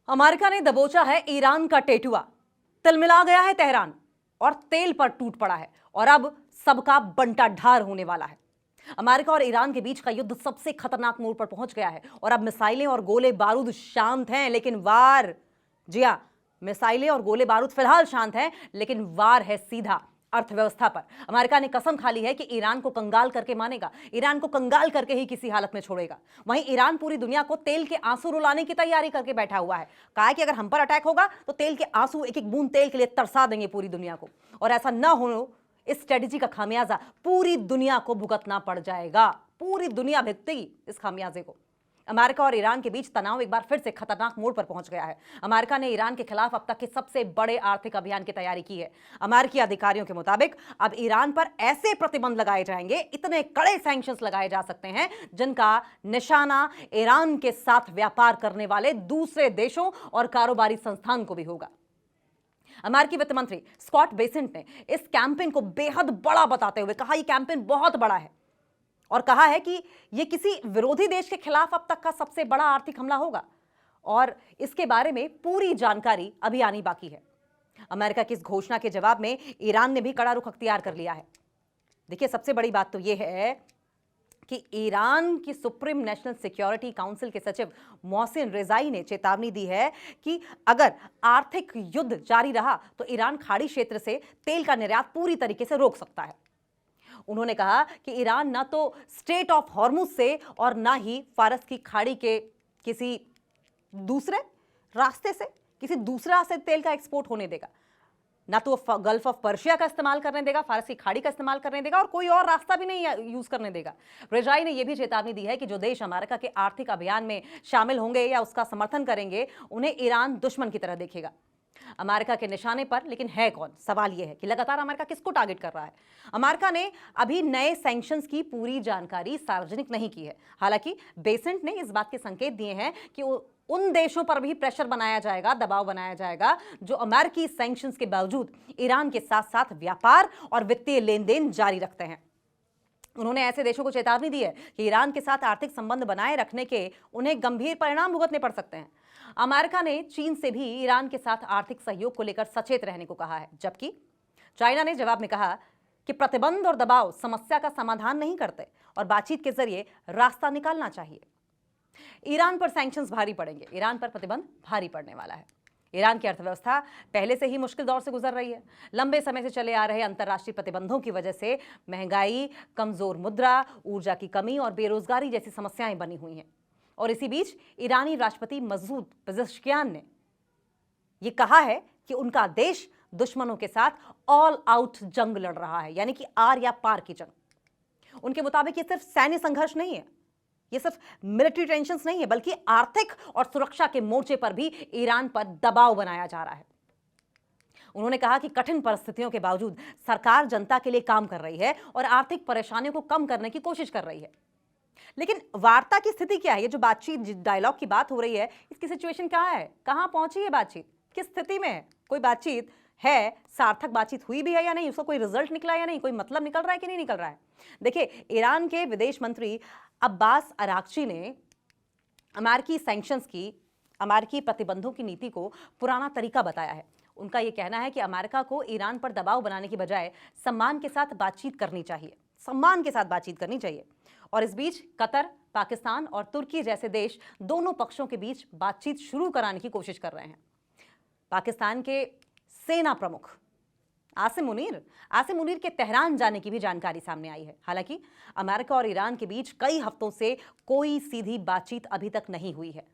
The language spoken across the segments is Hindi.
अमेरिका ने दबोचा है ईरान का टेटुआ, तिलमिला गया है तेहरान और तेल पर टूट पड़ा है और अब सबका बंटाढार होने वाला है। अमेरिका और ईरान के बीच का युद्ध सबसे खतरनाक मोड़ पर पहुंच गया है और अब मिसाइलें और गोले बारूद शांत हैं, लेकिन वार, जी हां, मिसाइलें और गोले बारूद फिलहाल शांत हैं, लेकिन वार है सीधा अर्थव्यवस्था पर। अमेरिका ने कसम खा ली है कि ईरान को कंगाल करके मानेगा, ईरान को कंगाल करके ही किसी हालत में छोड़ेगा। वहीं ईरान पूरी दुनिया को तेल के आंसू रुलाने की तैयारी करके बैठा हुआ है। कहा है कि अगर हम पर अटैक होगा तो तेल के आंसू एक एक बूंद तेल के लिए तरसा देंगे पूरी दुनिया को, और ऐसा न हो, इस स्ट्रेटेजी का खामियाजा पूरी दुनिया को भुगतना पड़ जाएगा। पूरी दुनिया भुगतेगी इस खामियाजे को। अमेरिका और ईरान के बीच तनाव एक बार फिर से खतरनाक मोड़ पर पहुंच गया है। अमेरिका ने ईरान के खिलाफ अब तक के सबसे बड़े आर्थिक अभियान की तैयारी की है। अमेरिकी अधिकारियों के मुताबिक अब ईरान पर ऐसे प्रतिबंध लगाए जाएंगे, इतने कड़े सैंक्शंस लगाए जा सकते हैं, जिनका निशाना ईरान के साथ व्यापार करने वाले दूसरे देशों और कारोबारी संस्थान को भी होगा। अमेरिकी वित्त मंत्री स्कॉट बेसेंट ने इस कैंपेन को बेहद बड़ा बताते हुए कहा, यह कैंपेन बहुत बड़ा है, और कहा है कि यह किसी विरोधी देश के खिलाफ अब तक का सबसे बड़ा आर्थिक हमला होगा और इसके बारे में पूरी जानकारी अभी आनी बाकी है। अमेरिका की इस घोषणा के जवाब में ईरान ने भी कड़ा रुख अख्तियार कर लिया है। देखिए, सबसे बड़ी बात तो यह है कि ईरान की सुप्रीम नेशनल सिक्योरिटी काउंसिल के सचिव मोहसिन रेजाई ने चेतावनी दी है कि अगर आर्थिक युद्ध जारी रहा तो ईरान खाड़ी क्षेत्र से तेल का निर्यात पूरी तरीके से रोक सकता है। उन्होंने कहा कि ईरान न तो स्ट्रेट ऑफ हॉर्मुज से और न ही फारस की खाड़ी के किसी दूसरे रास्ते से, किसी दूसरे रास्ते से तेल का एक्सपोर्ट होने देगा, ना तो गल्फ ऑफ पर्शिया का इस्तेमाल करने देगा, फारस की खाड़ी का इस्तेमाल करने देगा, और कोई और रास्ता भी नहीं यूज करने देगा। रेजाई ने यह भी चेतावनी दी है कि जो देश अमेरिका के आर्थिक अभियान में शामिल होंगे या उसका समर्थन करेंगे, उन्हें ईरान दुश्मन की तरह देखेगा। अमेरिका के निशाने पर लेकिन है कौन? सवाल यह है कि लगातार अमेरिका किसको टारगेट कर रहा है। अमेरिका ने अभी नए सैंक्शंस की पूरी जानकारी सार्वजनिक नहीं की है। हालांकि बेसेंट ने इस बात के संकेत दिए हैं कि उन देशों पर भी प्रेशर बनाया जाएगा, दबाव बनाया जाएगा, जो अमेरिकी सैंक्शंस के बावजूद ईरान के साथ साथ व्यापार और वित्तीय लेन देन जारी रखते हैं। उन्होंने ऐसे देशों को चेतावनी दी है कि ईरान के साथ आर्थिक संबंध बनाए रखने के उन्हें गंभीर परिणाम भुगतने पड़ सकते हैं। अमेरिका ने चीन से भी ईरान के साथ आर्थिक सहयोग को लेकर सचेत रहने को कहा है, जबकि चाइना ने जवाब में कहा कि प्रतिबंध और दबाव समस्या का समाधान नहीं करते और बातचीत के जरिए रास्ता निकालना चाहिए। ईरान पर सैंक्शंस भारी पड़ेंगे, ईरान पर प्रतिबंध भारी पड़ने वाला है। ईरान की अर्थव्यवस्था पहले से ही मुश्किल दौर से गुजर रही है। लंबे समय से चले आ रहे अंतर्राष्ट्रीय प्रतिबंधों की वजह से महंगाई, कमजोर मुद्रा, ऊर्जा की कमी और बेरोजगारी जैसी समस्याएं बनी हुई हैं। और इसी बीच ईरानी राष्ट्रपति मसूद पेजेश्कियान ने यह कहा है कि उनका देश दुश्मनों के साथ ऑल आउट जंग लड़ रहा है, यानी कि आर या पार की जंग। उनके मुताबिक ये सिर्फ सैन्य संघर्ष नहीं है, ये सिर्फ मिलिट्री टेंशंस नहीं है, बल्कि आर्थिक और सुरक्षा के मोर्चे पर भी ईरान पर दबाव बनाया जा रहा है। उन्होंने कहा कि कठिन परिस्थितियों के बावजूद सरकार जनता के लिए काम कर रही है और आर्थिक परेशानियों को कम करने की कोशिश कर रही है। लेकिन वार्ता की स्थिति क्या है? ये जो बातचीत, डायलॉग की बात हो रही है, इसकी सिचुएशन क्या है? कहां पहुंची है बातचीत? किस स्थिति में है? कोई बातचीत है? सार्थक बातचीत हुई भी है या नहीं? उसका कोई रिजल्ट निकला या नहीं? कोई मतलब निकल रहा है कि नहीं निकल रहा है? देखिए, ईरान के विदेश मंत्री अब्बास अराक्ची ने अमेरिकी सैंक्शंस की, अमेरिकी प्रतिबंधों की नीति को पुराना तरीका बताया है। उनका यह कहना है कि अमेरिका को ईरान पर दबाव बनाने की बजाय सम्मान के साथ बातचीत करनी चाहिए, सम्मान के साथ बातचीत करनी चाहिए। और इस बीच कतर, पाकिस्तान और तुर्की जैसे देश दोनों पक्षों के बीच बातचीत शुरू कराने की कोशिश कर रहे हैं। पाकिस्तान के सेना प्रमुख आसिम मुनीर के तेहरान जाने की भी जानकारी सामने आई है। हालांकि अमेरिका और ईरान के बीच कई हफ्तों से कोई सीधी बातचीत अभी तक नहीं हुई है,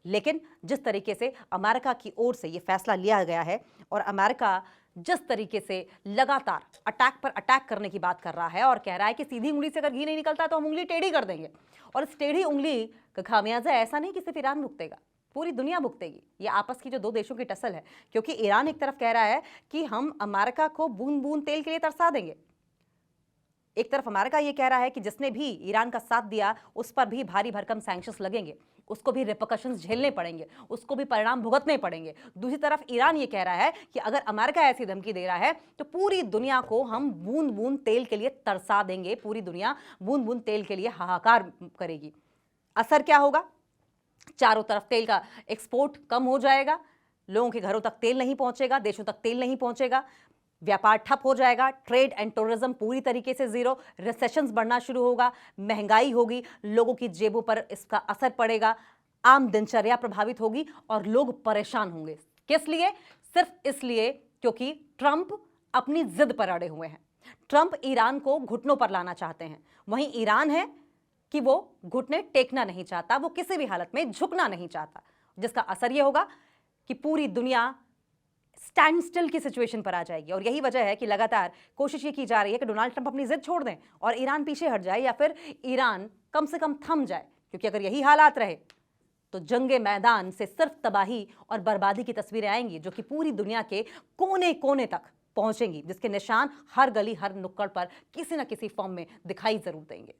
लेकिन जिस तरीके से अमेरिका की ओर से यह फैसला लिया गया है और अमेरिका जिस तरीके से लगातार अटैक पर अटैक करने की बात कर रहा है और कह रहा है कि सीधी उंगली से अगर घी नहीं निकलता तो हम उंगली टेढ़ी कर देंगे, और इस टेढ़ी उंगली का खामियाजा ऐसा नहीं कि सिर्फ ईरान भुगतेगा, पूरी दुनिया भुगतेगी। ये आपस की जो दो देशों की टसल है, क्योंकि ईरान एक तरफ कह रहा है कि हम अमेरिका को बूंद बूंद तेल के लिए तरसा देंगे, एक तरफ अमेरिका ये कह रहा है कि जिसने भी ईरान का साथ दिया उस पर भी भारी भरकम सैंक्शंस लगेंगे, उसको भी रिपरकशंस झेलने पड़ेंगे, उसको भी परिणाम भुगतने पड़ेंगे। दूसरी तरफ ईरान ये कह रहा है कि अगर अमेरिका ऐसी धमकी दे रहा है तो पूरी दुनिया को हम बूंद बूंद तेल के लिए तरसा देंगे, पूरी दुनिया बूंद बूंद तेल के लिए हाहाकार करेगी। असर क्या होगा? चारों तरफ तेल का एक्सपोर्ट कम हो जाएगा, लोगों के घरों तक तेल नहीं पहुंचेगा, देशों तक तेल नहीं पहुंचेगा, व्यापार ठप हो जाएगा, ट्रेड एंड टूरिज्म पूरी तरीके से जीरो, रिसेशंस बढ़ना शुरू होगा, महंगाई होगी, लोगों की जेबों पर इसका असर पड़ेगा, आम दिनचर्या प्रभावित होगी और लोग परेशान होंगे। किस लिए? सिर्फ इसलिए क्योंकि ट्रंप अपनी जिद पर अड़े हुए हैं। ट्रंप ईरान को घुटनों पर लाना चाहते हैं, वहीं ईरान है कि वो घुटने टेकना नहीं चाहता, वो किसी भी हालत में झुकना नहीं चाहता, जिसका असर यह होगा कि पूरी दुनिया स्टैंड स्टिल की सिचुएशन पर आ जाएगी। और यही वजह है कि लगातार कोशिश ये की जा रही है कि डोनाल्ड ट्रंप अपनी जिद छोड़ दें और ईरान पीछे हट जाए या फिर ईरान कम से कम थम जाए, क्योंकि अगर यही हालात रहे तो जंगे मैदान से सिर्फ तबाही और बर्बादी की तस्वीरें आएंगी, जो कि पूरी दुनिया के कोने कोने तक पहुंचेंगी, जिसके निशान हर गली हर नुक्कड़ पर किसी न किसी फॉर्म में दिखाई जरूर देंगे।